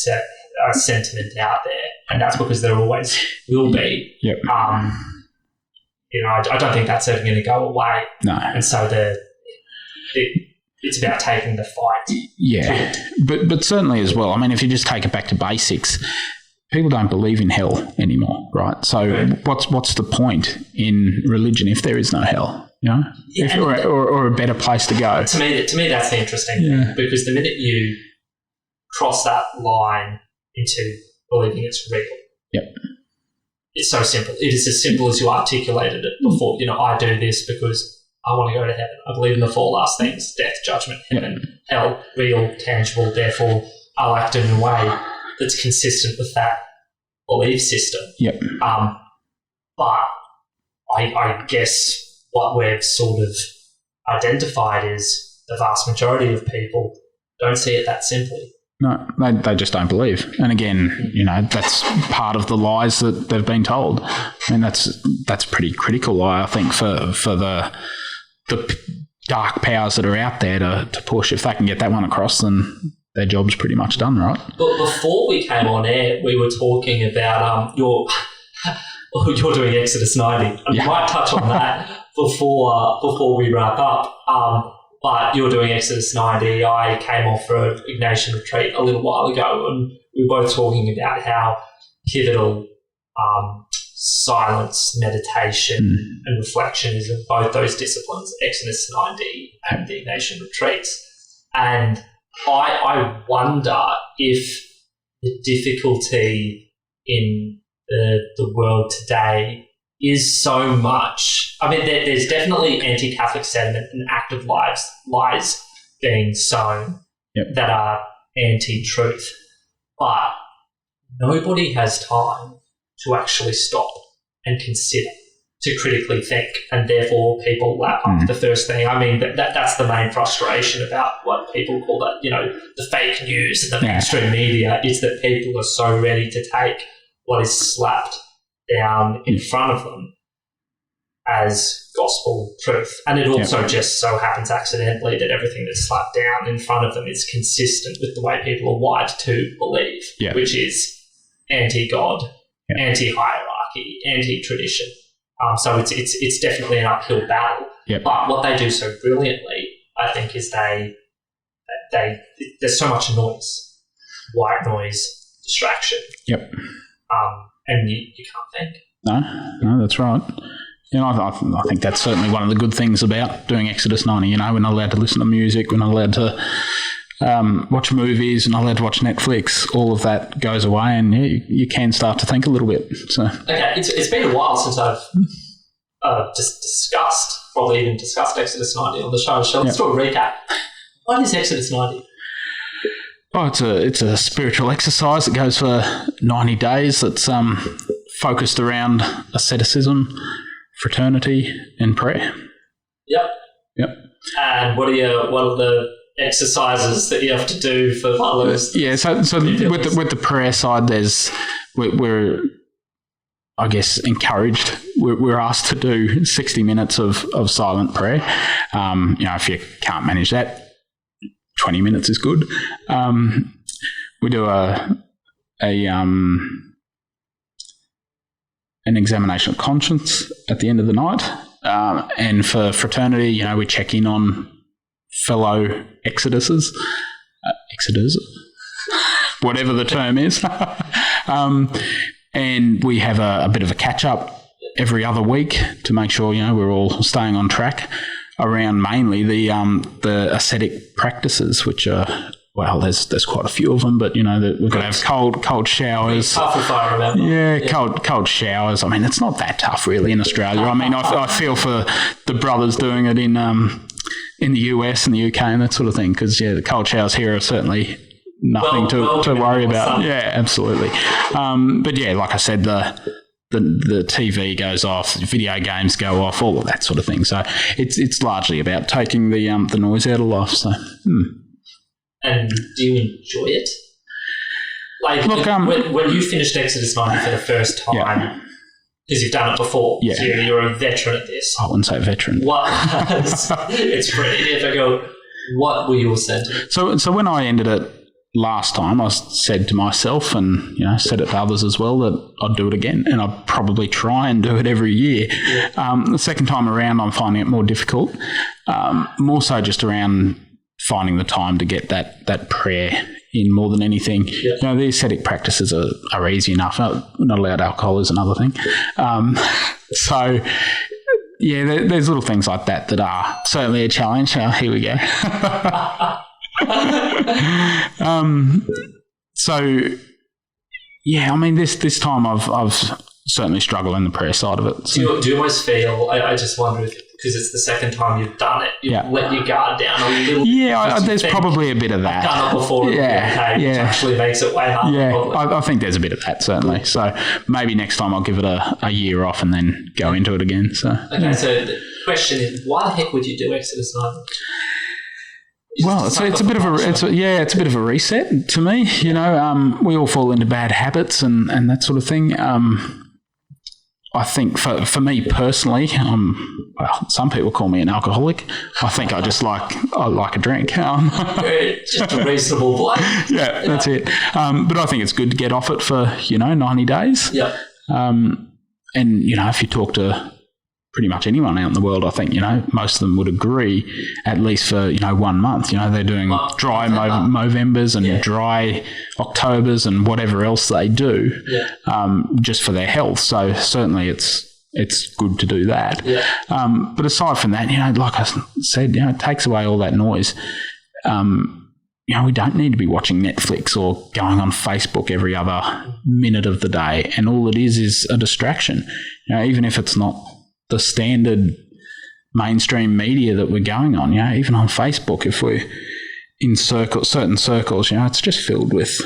sentiment out there, and that's because there always will be. Yep. You know, I don't think that's ever going to go away. No. And so it's about taking the fight. Yeah. But certainly as well, I mean, if you just take it back to basics, people don't believe in hell anymore, right? So what's the point in religion if there is no hell? You know, or a better place to go. To me, that's the interesting thing, because the minute you cross that line into believing it's real, it's so simple. It is as simple as you articulated it before. You know, I do this because I want to go to heaven. I believe in the four last things: death, judgment, heaven, hell, real, tangible. Therefore, I like to in a way that's consistent with that belief system. But I guess what we've sort of identified is the vast majority of people don't see it that simply. No, they just don't believe. And again, you know, that's part of the lies that they've been told. I mean, that's a pretty critical lie, I think, for the dark powers that are out there to push. If they can get that one across, then their job's pretty much done, right? But before we came on air, we were talking about you're doing Exodus 90. And we might touch on that before we wrap up. But you're doing Exodus 90. I came off for an Ignatian retreat a little while ago, and we were both talking about how pivotal silence, meditation, and reflection is in both those disciplines, Exodus 90 and the Ignatian retreats. And I wonder if the difficulty in the world today is so much. I mean, there's definitely anti-Catholic sentiment and active lies being sown that are anti-truth, but nobody has time to actually stop and consider, to critically think, and therefore people lap up the first thing. I mean, that's the main frustration about what people call that, you know, the fake news and the mainstream media, is that people are so ready to take what is slapped down in front of them as gospel truth. And it also just so happens accidentally that everything that's slapped down in front of them is consistent with the way people are wired to believe, which is anti-God, anti-hierarchy, anti-tradition. So it's definitely an uphill battle. But what they do so brilliantly, I think, is there's so much noise, white noise, distraction. And you can't think. No, that's right. You know, I think that's certainly one of the good things about doing Exodus 90. You know, we're not allowed to listen to music, we're not allowed to watch movies, we're not allowed to watch Netflix. All of that goes away, and you can start to think a little bit. So okay, it's been a while since I've just probably even discussed Exodus 90 on the show. So let's do a recap. What is Exodus 90? Oh, it's a spiritual exercise that goes for 90 days. That's focused around asceticism, fraternity, and prayer. Yep. And what are the exercises that you have to do for those? So with the prayer side, we're I guess encouraged. We're asked to do 60 minutes of silent prayer. You know, if you can't manage that, 20 minutes is good. We do an examination of conscience at the end of the night. And for fraternity, you know, we check in on fellow Exodusers, whatever the term is. And we have a bit of a catch-up every other week to make sure, you know, we're all staying on track around mainly the ascetic practices, which are, well, there's quite a few of them, but, you know, we've got to have cold showers. Tough if I remember. Yeah, cold showers. I mean, it's not that tough really in Australia. I mean, I feel for the brothers doing it in the US and the UK and that sort of thing, because, the cold showers here are certainly nothing to worry about. Yeah, absolutely. But yeah, like I said, the TV goes off, video games go off, all of that sort of thing. So it's largely about taking the noise out of life. So. And do you enjoy it? Like, look, when you finished Exodus 90 for the first time, because you've done it before, so you're a veteran at this. I wouldn't say veteran. It's pretty difficult. What were your sentiments? So when I ended it last time, I said to myself, and said it to others as well, that I'd do it again, and I'd probably try and do it every year. The second time around, I'm finding it more difficult, more so just around finding the time to get that prayer in more than anything. Yeah. You know, the ascetic practices are easy enough. Not allowed alcohol is another thing. So, yeah, there's little things like that are certainly a challenge. Here we go. So, yeah, I mean, this time I've certainly struggled in the prayer side of it. So. Do you almost feel, I just wonder if, because it's the second time you've done it, you've let your guard down a little bit. Yeah, there's probably a bit of that. I've done it before. Which actually makes it way harder. Yeah, I think there's a bit of that, certainly. So maybe next time I'll give it a year off and then go into it again. So so the question is, why the heck would you do Exodus 9? Well, it's a bit of a reset to me. You know, we all fall into bad habits and that sort of thing. I think for me personally, some people call me an alcoholic. I think I like a drink. Just a reasonable bloke. Yeah, that's it. But I think it's good to get off it for 90 days. Yeah. And if you talk to pretty much anyone out in the world, I think, most of them would agree, at least for, 1 month. They're doing dry Movembers and dry Octobers and whatever else they do just for their health. So certainly it's good to do that. Yeah. But aside from that, like I said, it takes away all that noise. We don't need to be watching Netflix or going on Facebook every other minute of the day. And all it is a distraction. Even if it's not the standard mainstream media that we're going on, even on Facebook, if we're in certain circles, it's just filled with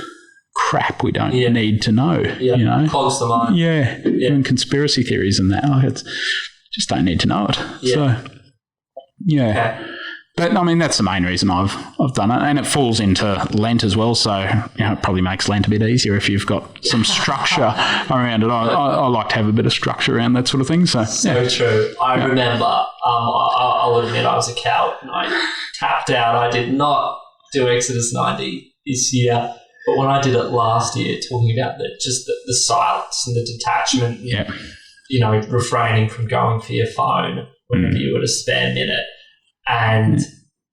crap we don't need to know. Yeah, clogs the mind. Yeah, even conspiracy theories and that, just don't need to know it. Yeah. So, Okay. But I mean, that's the main reason I've done it, and it falls into Lent as well. So it probably makes Lent a bit easier if you've got some structure around it. I like to have a bit of structure around that sort of thing. So true. I remember. I'll admit I was a coward and I tapped out. I did not do Exodus 90 this year, but when I did it last year, talking about the silence and the detachment, and, refraining from going for your phone whenever you were to spare a minute. And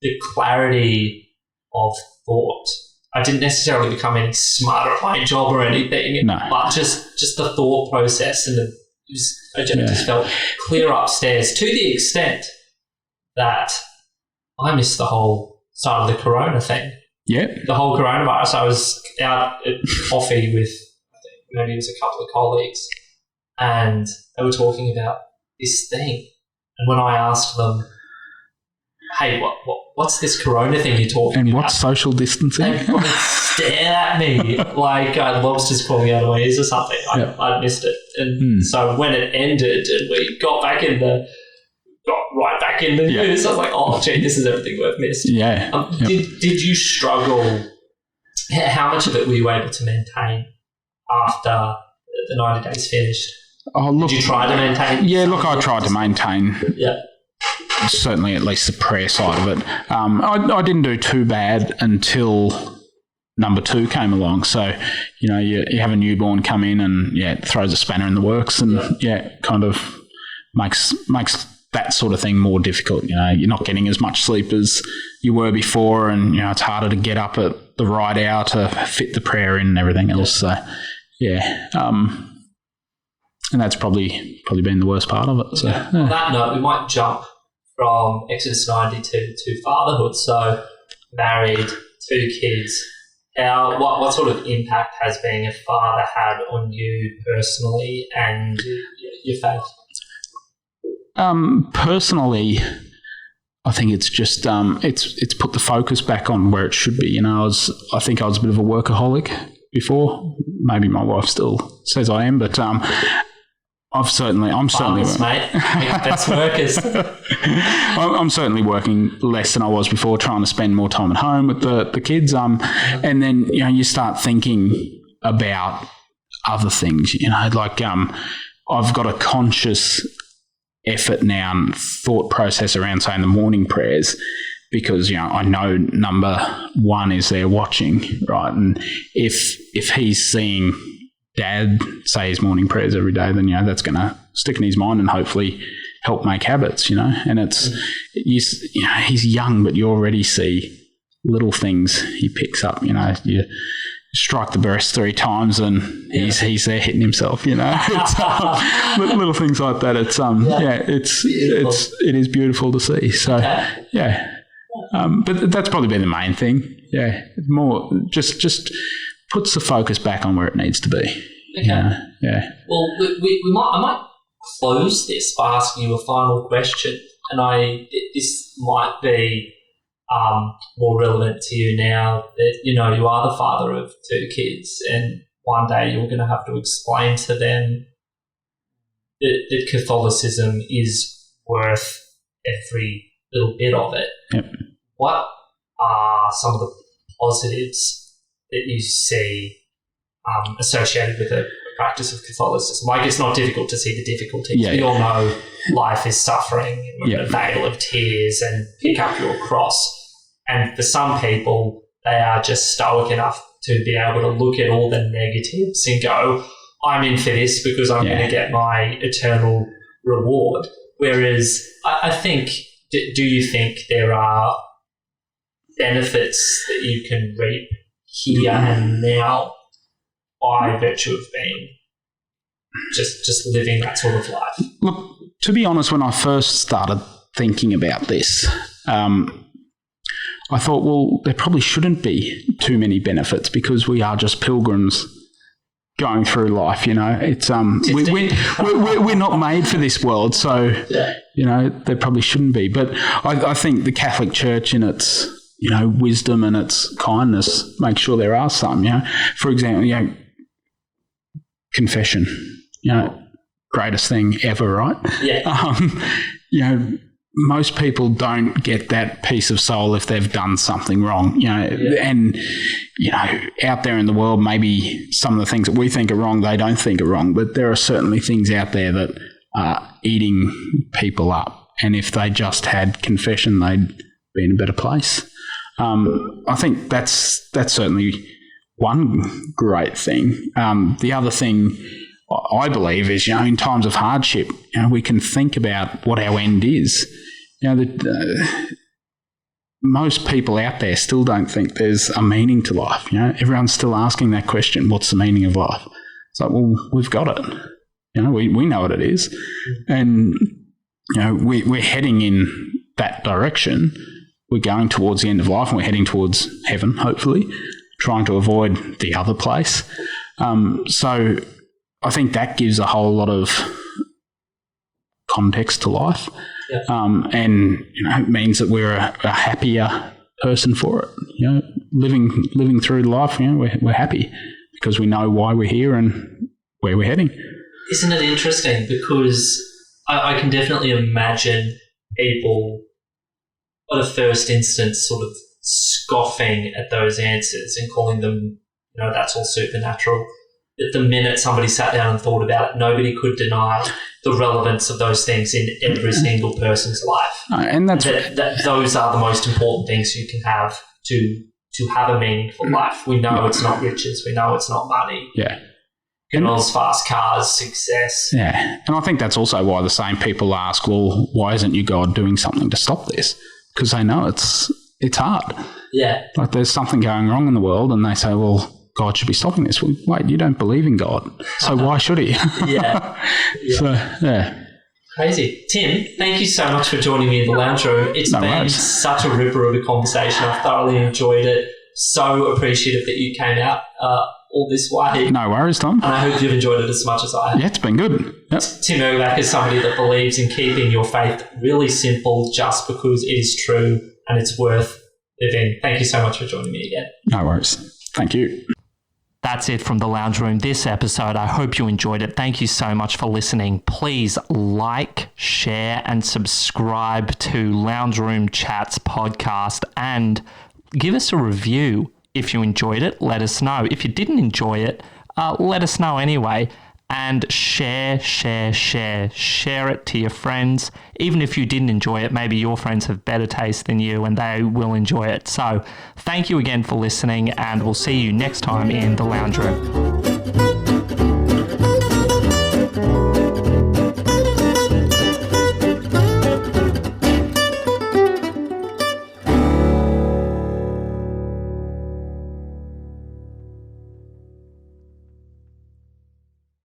the clarity of thought. I didn't necessarily become any smarter at my job or anything, but just the thought process and I just felt clear upstairs, to the extent that I missed the whole start of the corona thing. Yeah. The whole coronavirus. I was out at coffee with, I think maybe it was a couple of colleagues, and they were talking about this thing. And when I asked them, hey, what's this corona thing you're talking about? And what's social distancing? They would stare at me like lobsters crawling out of my ears or something. I missed it. And so when it ended and we got right back in the news, I was like, oh, gee, this is everything we've missed. Yeah. Did you struggle? How much of it were you able to maintain after the 90 days finished? Oh, look, did you try to maintain? Yeah, look, I tried to maintain. Yeah. Certainly at least the prayer side of it. I didn't do too bad until number 2 came along. So, you have a newborn come in and, it throws a spanner in the works and, kind of makes that sort of thing more difficult. You're not getting as much sleep as you were before and, it's harder to get up at the right hour to fit the prayer in and everything else. So, and that's probably been the worst part of it. So, On that note, we might jump from Exodus 90 to fatherhood. So married, 2 kids. What sort of impact has being a father had on you personally and your faith? Personally, I think it's just it's put the focus back on where it should be. I think I was a bit of a workaholic before. Maybe my wife still says I am, but I'm certainly mate. Best workers. I'm certainly working less than I was before, trying to spend more time at home with the kids. And then you start thinking about other things. Like I've got a conscious effort now and thought process around saying the morning prayers because I know number 1 is there watching, right? And if he's seeing Dad say his morning prayers every day, then that's going to stick in his mind and hopefully help make habits. And it's he's young, but you already see little things he picks up. You know, you strike the breast 3 times and he's there hitting himself. You know, it's, little things like that. It's it is beautiful to see. So but that's probably been the main thing. Yeah, more just puts the focus back on where it needs to be. Okay. Yeah. Well, I might close this by asking you a final question, and this might be more relevant to you now that you are the father of 2 kids, and one day you're going to have to explain to them that Catholicism is worth every little bit of it. Yep. What are some of the positives that you see associated with the practice of Catholicism? Like, it's not difficult to see the difficulties. We all know life is suffering, a veil of tears, and pick up your cross. And for some people, they are just stoic enough to be able to look at all the negatives and go, I'm in for this because I'm going to get my eternal reward. Whereas I think, do you think there are benefits that you can reap here and now by virtue of being just living that sort of life? Look, to be honest, when I first started thinking about this, I thought, well, there probably shouldn't be too many benefits because we are just pilgrims going through life. You know, it's we're not made for this world, so there probably shouldn't be. But I think the Catholic Church, in its wisdom and its kindness, makes sure there are some. For example, confession. Greatest thing ever, right? Yeah. Most people don't get that peace of soul if they've done something wrong, and, out there in the world, maybe some of the things that we think are wrong, they don't think are wrong, but there are certainly things out there that are eating people up. And if they just had confession, they'd be in a better place. I think that's certainly one great thing. The other thing I believe is, in times of hardship, we can think about what our end is. Most people out there still don't think there's a meaning to life. Everyone's still asking that question, what's the meaning of life? It's like, well, we've got it. We know what it is. And, we're heading in that direction. We're going towards the end of life and we're heading towards heaven, hopefully, trying to avoid the other place. So I think that gives a whole lot of context to life. Yeah. And, it means that we're a happier person for it. Living through life, we're happy because we know why we're here and where we're heading. Isn't it interesting? Because I can definitely imagine people at a first instance sort of scoffing at those answers and calling them, that's all supernatural. At the minute somebody sat down and thought about it, nobody could deny the relevance of those things in every single person's life. And that's that those are the most important things you can have to have a meaningful life. We know it's not riches. We know it's not money. Yeah. Girls, fast cars, success. Yeah. And I think that's also why the same people ask, well, why isn't you God doing something to stop this? Because they know it's hard. Yeah. Like there's something going wrong in the world and they say, well, God should be stopping this. Well, wait, you don't believe in God, so why should he? Yeah. So, yeah. Crazy. Tim, thank you so much for joining me in the lounge room. It's been such a ripper of a conversation. I've thoroughly enjoyed it. So appreciative that you came out all this way. No worries, Tom. And I hope you've enjoyed it as much as I have. Yeah, it's been good. Yep. Tim Erbacher is somebody that believes in keeping your faith really simple just because it is true and it's worth living. Thank you so much for joining me again. No worries. Thank you. That's it from the Lounge Room this episode. I hope you enjoyed it. Thank you so much for listening. Please like, share, and subscribe to Lounge Room Chats podcast and give us a review. If you enjoyed it, let us know. If you didn't enjoy it, let us know anyway. And share it to your friends. Even if you didn't enjoy it, maybe your friends have better taste than you and they will enjoy it. So thank you again for listening and we'll see you next time in the Lounge Room.